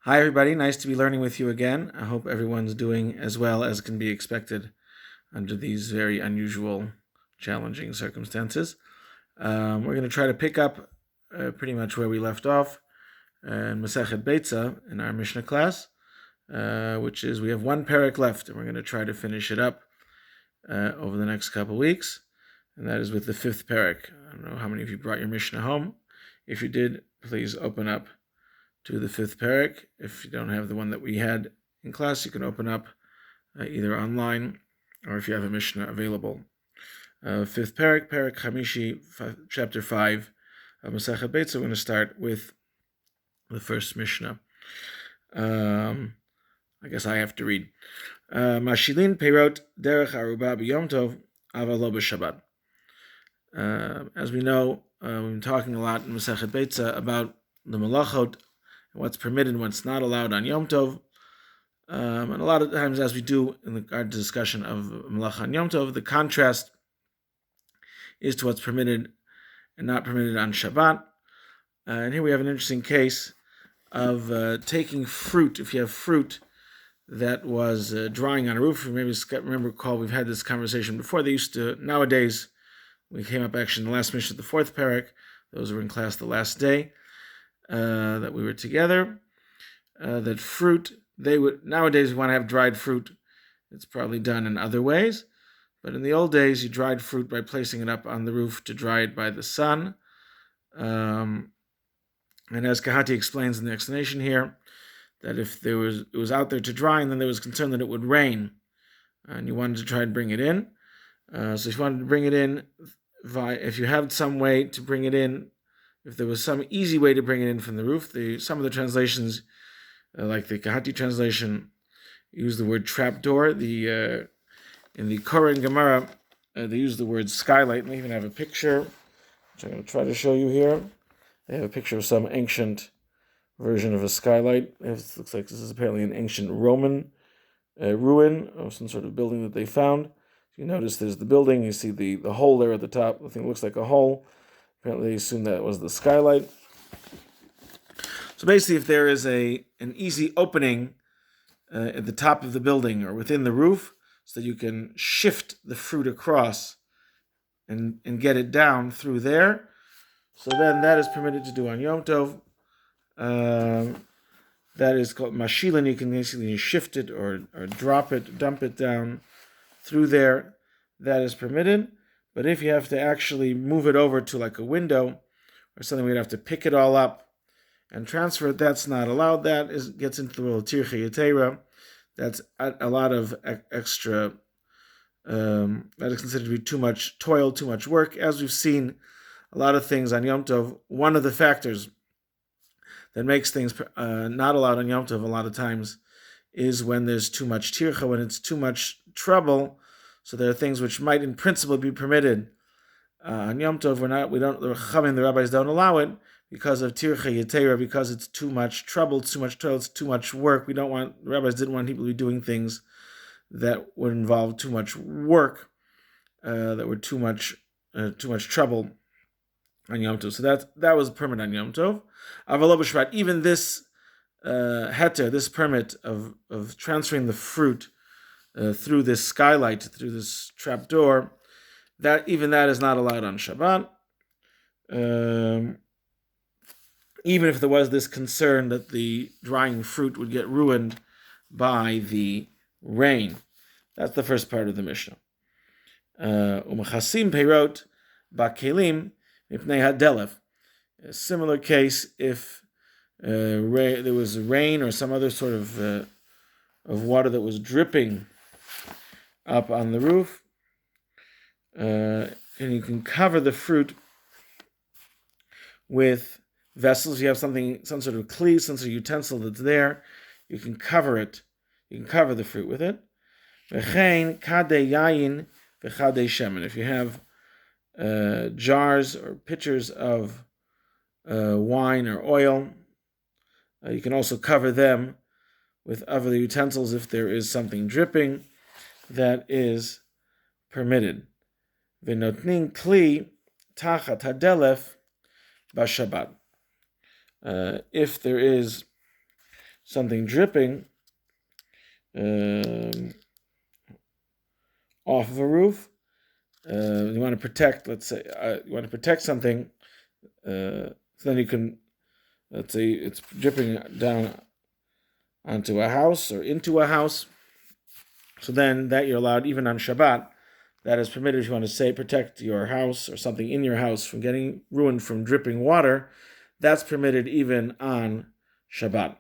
Hi, everybody. Nice to be learning with you again. I hope everyone's doing as well as can be expected under these very unusual, challenging circumstances. We're going to try to pick up pretty much where we left off in Mishna Beitzah in our Mishnah class, which is we have one parak left, and we're going to try to finish it up over the next couple weeks, and that is with the fifth parak. I don't know how many of you brought your Mishnah home. If you did, please open up to the fifth parak. If you don't have the one that we had in class, you can open up either online or if you have a Mishnah available. Fifth parak, parak Chamishi, chapter 5 of Masechet Beitzah. We're going to start with the first Mishnah. I guess I have to read. Mashilin peirot derech aruba b'yom tov aval lo b'shabbat. As we know, we've been talking a lot in Masechet Beitzah about the malachot, what's permitted and what's not allowed on Yom Tov. And a lot of times, as we do in our discussion of Malacha on Yom Tov, the contrast is to what's permitted and not permitted on Shabbat. And here we have an interesting case of taking fruit. If you have fruit that was drying on a roof, recall we've had this conversation before. They used to, nowadays, we came up actually in the last mission of the fourth parak. Those were in class the last day that we were together. That fruit, nowadays we want to have dried fruit. It's probably done in other ways, but in the old days you dried fruit by placing it up on the roof to dry it by the sun. And as Kahati explains in the explanation here, that if it was out there to dry, and then there was concern that it would rain, and you wanted to try and bring it in. So if you wanted to bring it in, if you have some way to bring it in, if there was some easy way to bring it in from the roof, some of the translations, like the Kahati translation, use the word trapdoor. In the Koran Gemara, they use the word skylight, and they even have a picture, which I'm going to try to show you here. They have a picture of some ancient version of a skylight. It looks like this is apparently an ancient Roman ruin of some sort of building that they found. You notice there's the building, you see the hole there at the top. The thing looks like a hole. Apparently they assume that was the skylight. So basically, if there is an easy opening at the top of the building or within the roof, so that you can shift the fruit across and get it down through there, so then that is permitted to do on Yom Tov. That is called mashilin. You can basically shift it or drop it, dump it down through there. That is permitted. But if you have to actually move it over to like a window or something, we'd have to pick it all up and transfer it. That's not allowed. That gets into the world of tircha yetera. That's a lot of extra. That is considered to be too much toil, too much work. As we've seen, a lot of things on Yom Tov. One of the factors that makes things not allowed on Yom Tov a lot of times is when there's too much tircha, when it's too much trouble. So there are things which might, in principle, be permitted on Yom Tov. The rabbis don't allow it because of tircha yetera, because it's too much trouble, it's too much toil, it's too much work. The rabbis didn't want people to be doing things that would involve too much work, that were too much trouble on Yom Tov. So that was a permit on Yom Tov. Avalo b'Shabbat, even this heter, this permit of transferring the fruit through this skylight, through this trapdoor, that is not allowed on Shabbat. Even if there was this concern that the drying fruit would get ruined by the rain. That's the first part of the Mishnah. U'mechasim peirot ba'kelim mipnei hadelef. A similar case if there was rain or some other sort of water that was dripping up on the roof, and you can cover the fruit with vessels. If you have some sort of kli, some sort of utensil that's there, you can cover it. You can cover the fruit with it. V'chein kadei yayin v'chadei shemen. If you have jars or pitchers of wine or oil, you can also cover them with other utensils if there is something dripping. That is permitted. V'notnin kli tachat hadelef b'Shabbat. If there is something dripping off of a roof. You want to protect, let's say, you want to protect something, so then you can, let's say it's dripping down onto a house or into a house. So then that you're allowed, even on Shabbat, that is permitted if you want to say protect your house or something in your house from getting ruined from dripping water. That's permitted even on Shabbat.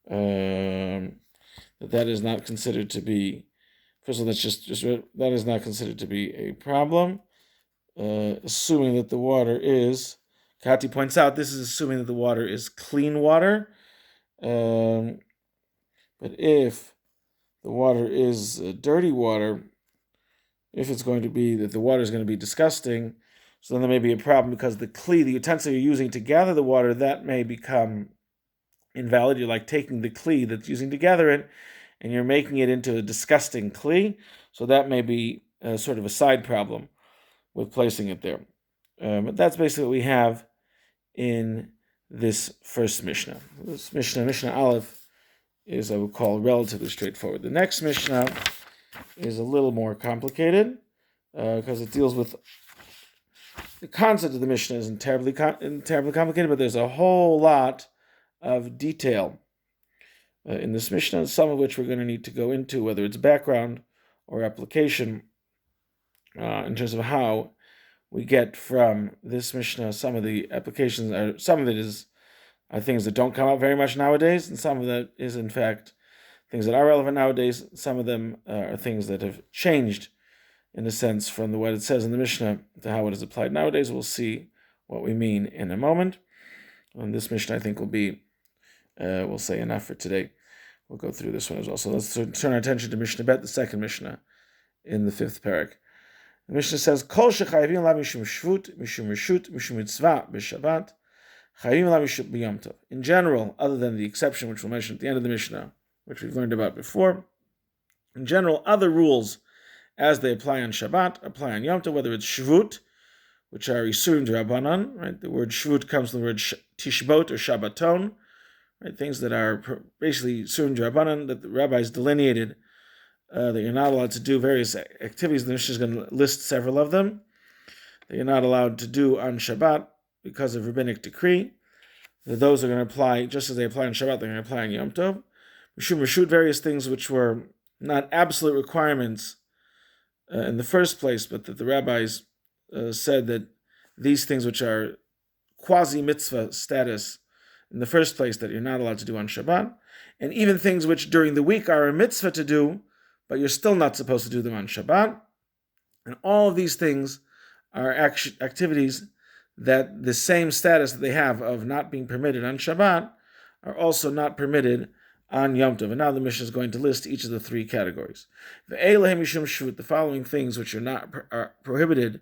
That is not considered to be, first of all, that's just that is not considered to be a problem. Assuming that the water is, Kati points out, this is assuming that the water is clean water. But if the water is dirty water, if it's going to be that the water is going to be disgusting, so then there may be a problem because the kli, the utensil you're using to gather the water, that may become invalid. You're like taking the kli that's using to gather it, and you're making it into a disgusting kli. So that may be sort of a side problem with placing it there. But that's basically what we have in this first Mishnah. This Mishnah Aleph, is, I would call, relatively straightforward. The next Mishnah is a little more complicated because it deals with the concept of the Mishnah isn't terribly complicated, but there's a whole lot of detail in this Mishnah, some of which we're going to need to go into, whether it's background or application, in terms of how we get from this Mishnah. Some of the applications are, some of it are things that don't come up very much nowadays, and some of that is, in fact, things that are relevant nowadays. Some of them are things that have changed, in a sense, from what it says in the Mishnah to how it is applied nowadays. We'll see what we mean in a moment. And this Mishnah, I think, will be, we'll say, enough for today. We'll go through this one as well. So let's turn our attention to Mishnah Bet, the second Mishnah in the fifth parak. The Mishnah says, Kol shechayivim la mishum shvut, mishum reshut, mishum mitzvah b'shabbat, chayivim la mishum b'yom tov. In general, other than the exception which we'll mention at the end of the Mishnah, which we've learned about before, in general, other rules as they apply on Shabbat apply on Yom Tov, whether it's shvut, which are isurim d'Rabbanan, right? The word shvut comes from the word tishbot or shabbaton, right? Things that are basically isurim d'Rabbanan that the rabbis delineated that you're not allowed to do various activities. The Mishnah is going to list several of them that you're not allowed to do on Shabbat because of rabbinic decree. Those are going to apply, just as they apply on Shabbat, they're going to apply on Yom Tov. Mishum reshut, various things which were not absolute requirements in the first place, but that the rabbis said that these things which are quasi-mitzvah status in the first place that you're not allowed to do on Shabbat, and even things which during the week are a mitzvah to do, but you're still not supposed to do them on Shabbat. And all of these things are activities that the same status that they have of not being permitted on Shabbat are also not permitted on Yom Tov. And now the Mishnah is going to list each of the three categories. The following things which are prohibited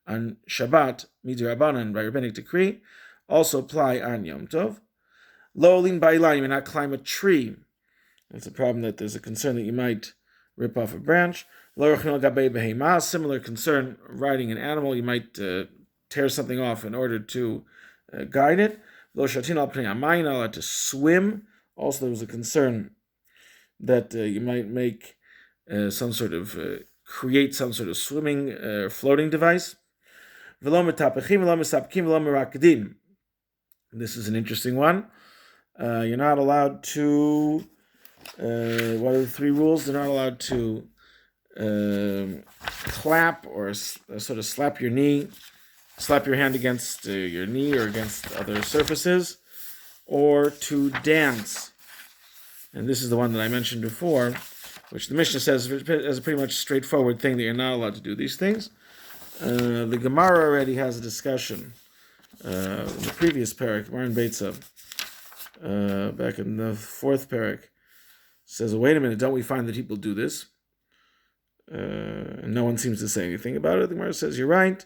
on Shabbat, midrabanan, by rabbinic decree, also apply on Yom Tov. Lo olin ba'ila, you may not climb a tree. It's a problem that there's a concern that you might rip off a branch. Lo rochin al gabei behema, similar concern, riding an animal, you might tear something off in order to guide it. Lo shatin al pnei hamayim, not allowed to swim. Also, there was a concern that you might make some sort of, create some sort of swimming floating device. V'lo metapechim, v'lo mesapkim, v'lo merakdim. This is an interesting one. You're not allowed to, what are the three rules? They're not allowed to clap or sort of slap your hand against your knee or against other surfaces, or to dance. And this is the one that I mentioned before, which the Mishnah says is a pretty much straightforward thing that you're not allowed to do these things. The Gemara already has a discussion in the previous parak, Mishna Beitzah, back in the fourth parak, says, wait a minute, don't we find that people do this? And no one seems to say anything about it. The Gemara says, you're right.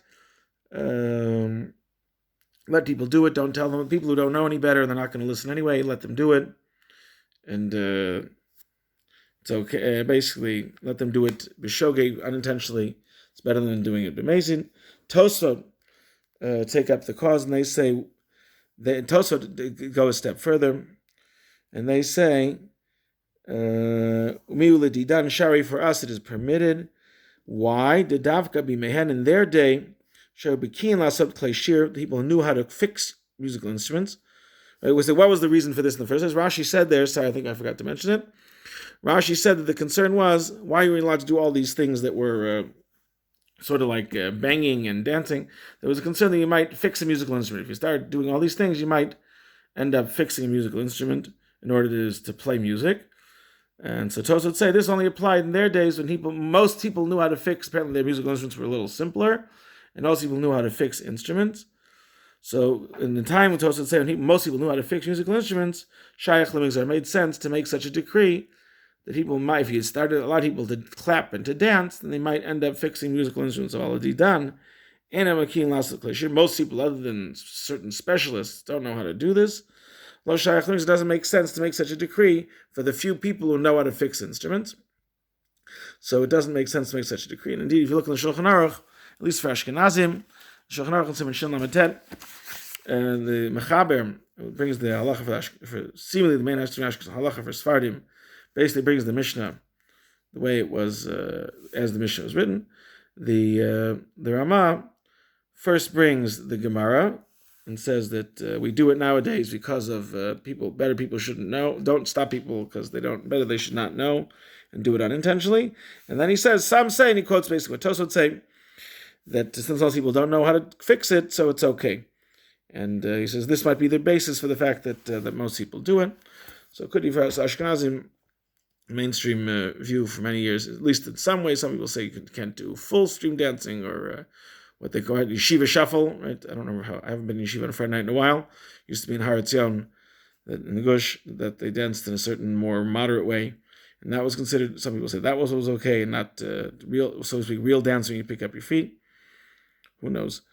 Let people do it. Don't tell them. People who don't know any better, they're not going to listen anyway. Let them do it. And it's okay. Basically, let them do it b'shogeg, unintentionally. It's better than doing it b'mezid. Tosfot take up the cause, and they say, Tosfot go a step further. and they say, Umiu didan shari, for us it is permitted. Why? The davka b'mehen, in their day, shar b'kiin lasot klei shir, people knew how to fix musical instruments. Right? What was the reason for this in the first place? Rashi said there, sorry, I think I forgot to mention it. Rashi said that the concern was, why are you allowed to do all these things that were sort of like banging and dancing? There was a concern that you might fix a musical instrument. If you start doing all these things, you might end up fixing a musical instrument in order to play music. And so Tosfos would say this only applied in their days when most people knew how to fix. Apparently, their musical instruments were a little simpler, and most people knew how to fix instruments. So, in the time when Tosfos would say when most people knew how to fix musical instruments, Shayach Lemigzar made sense to make such a decree that people might, if you started a lot of people to clap and to dance, then they might end up fixing musical instruments already done. And most people, other than certain specialists, don't know how to do this. It doesn't make sense to make such a decree for the few people who know how to fix instruments. So it doesn't make sense to make such a decree. And indeed, if you look in the Shulchan Aruch, at least for Ashkenazim, Shulchan Aruch and Siman Shin Lamed, and the Mechaber brings the halacha for seemingly the main halacha for Sfardim, basically brings the Mishnah the way it was as the Mishnah was written. The Ramah first brings the Gemara and says that we do it nowadays because of better people shouldn't know. Don't stop people because they should not know, and do it unintentionally. And then he says, some say, and he quotes basically what Tosfos would say, that since most people don't know how to fix it, so it's okay. And he says this might be the basis for the fact that most people do it. So it could be for Ashkenazim mainstream view for many years, at least in some way. Some people say you can't do full stream dancing or what they call it, yeshiva shuffle, right? I don't remember I haven't been in yeshiva on a Friday night in a while. Used to be in Har Etzion, in the Gush, that they danced in a certain more moderate way. And that was considered, some people say that was okay, and not real, so to speak, real dancing when you pick up your feet. Who knows?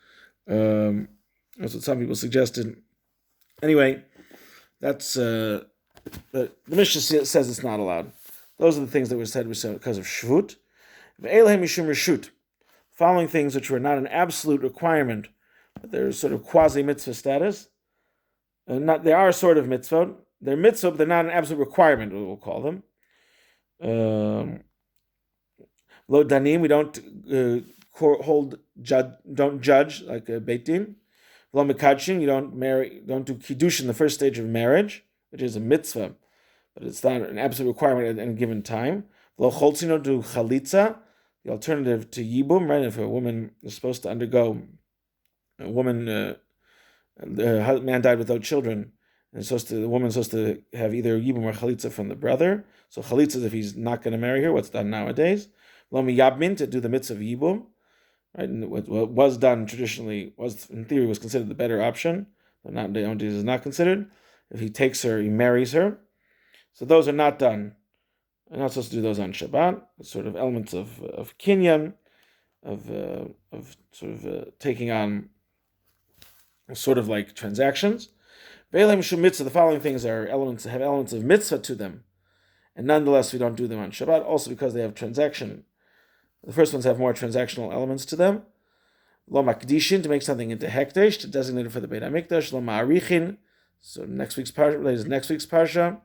That's what some people suggested. Anyway, that's, the Mishnah says it's not allowed. Those are the things that were said because of Shvut. Ve'elhem mishum reshut. Following things which were not an absolute requirement, but they're sort of quasi-mitzvah status. They are sort of mitzvah. They're mitzvah, but they're not an absolute requirement, we'll call them. Lo danim, we don't don't judge like a beit din. Lo mekadshin, you don't do kiddush in the first stage of marriage, which is a mitzvah, but it's not an absolute requirement at any given time. Lo choltzin, don't do chalitza, the alternative to yibum, right? If a woman is supposed to undergo, the man died without children, and the woman's supposed to have either yibum or chalitza from the brother. So chalitza is if he's not going to marry her, what's done nowadays. Lo miyabmin, to do the mitzvah of yibum, right? And what was done traditionally in theory, was considered the better option, but nowadays is not considered. If he takes her, he marries her. So those are not done. We're not supposed to do those on Shabbat. It's sort of elements of kinyan, of taking on sort of like transactions. Ve'elem mishum mitzvah. The following things have elements of mitzvah to them, and nonetheless we don't do them on Shabbat. Also because they have transaction. The first ones have more transactional elements to them. Lo makdishin, to make something into hekdesh, to designate it for the Beit HaMikdash. Lo ma'arichin. So next week's parsha.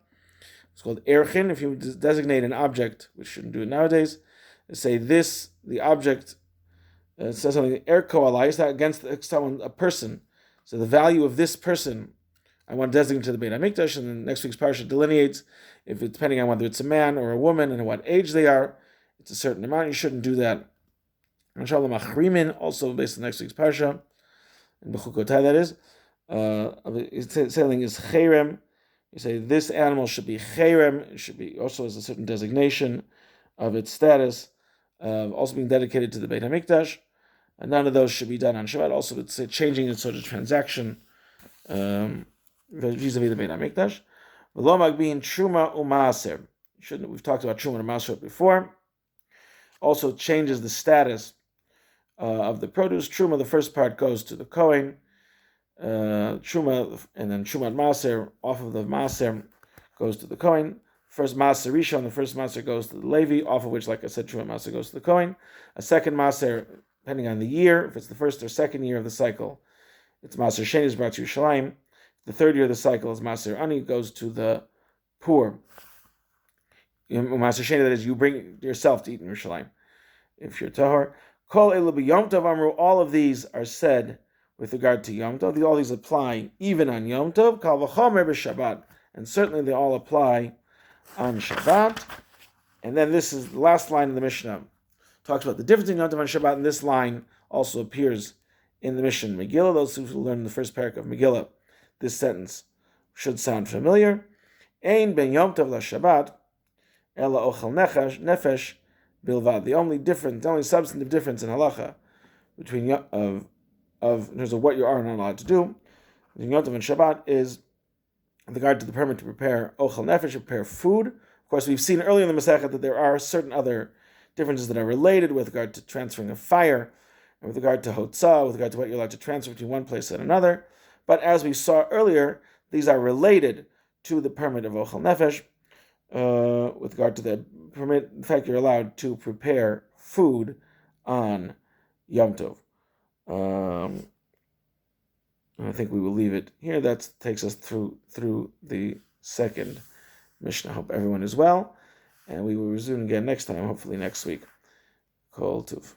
It's called erchin. If you designate an object, which shouldn't do it nowadays, say this, the object says something, erko alai, is that against a person. So the value of this person, I want to designate to the Beit HaMikdash, and then next week's parsha delineates, if it's depending on whether it's a man or a woman and what age they are, it's a certain amount. You shouldn't do that. Inshallah machrimin, also based on next week's parsha, in Bechukotai that is, saying is cherem. You say this animal should be cherem. It should be also as a certain designation of its status, also being dedicated to the Beit HaMikdash. And none of those should be done on Shabbat. Also, it's changing its sort of transaction vis-a-vis the Beit HaMikdash. V'lo magbin truma u'maaser. We've talked about truma and maaser before. Also changes the status of the produce. Truma, the first part goes to the Kohen. Truma, and then Trumat Maser, off of the Maser, goes to the Kohen. First Maser Rishon, the first Maser goes to the Levi, off of which, like I said, Trumat Maser goes to the Kohen. A second Maser, depending on the year, if it's the first or second year of the cycle, it's Maser Sheni, is brought to Yerushalayim. The third year of the cycle is Maser Ani, goes to the poor. That is, you bring yourself to eat in Yerushalayim. If you're tahor, kol elu b'Yom Tov amru. All of these are said with regard to Yom Tov. All these apply even on Yom Tov. Kal v'chomer b'Shabbat, and certainly they all apply on Shabbat. And then this is the last line of the Mishnah. Talks about the difference in Yom Tov and Shabbat, and this line also appears in the Mishnah Megillah. Those who learn the first parak of Megillah, this sentence should sound familiar. Ein ben Yom Tov la Shabbat, ela ochel nefesh bilvad. The only substantive difference in halacha between in terms of what you are not allowed to do between Yom Tov and Shabbat is with regard to the permit to prepare ochel nefesh, to prepare food. Of course, we've seen earlier in the Masechet that there are certain other differences that are related with regard to transferring of fire, and with regard to hotzah, with regard to what you're allowed to transfer between one place and another. But as we saw earlier, these are related to the permit of ochel nefesh, with regard to the permit, the fact you're allowed to prepare food on Yom Tov. I think we will leave it here. That takes us through the second Mishnah. I hope everyone is well, and we will resume again next time, hopefully next week. Kol Tuv.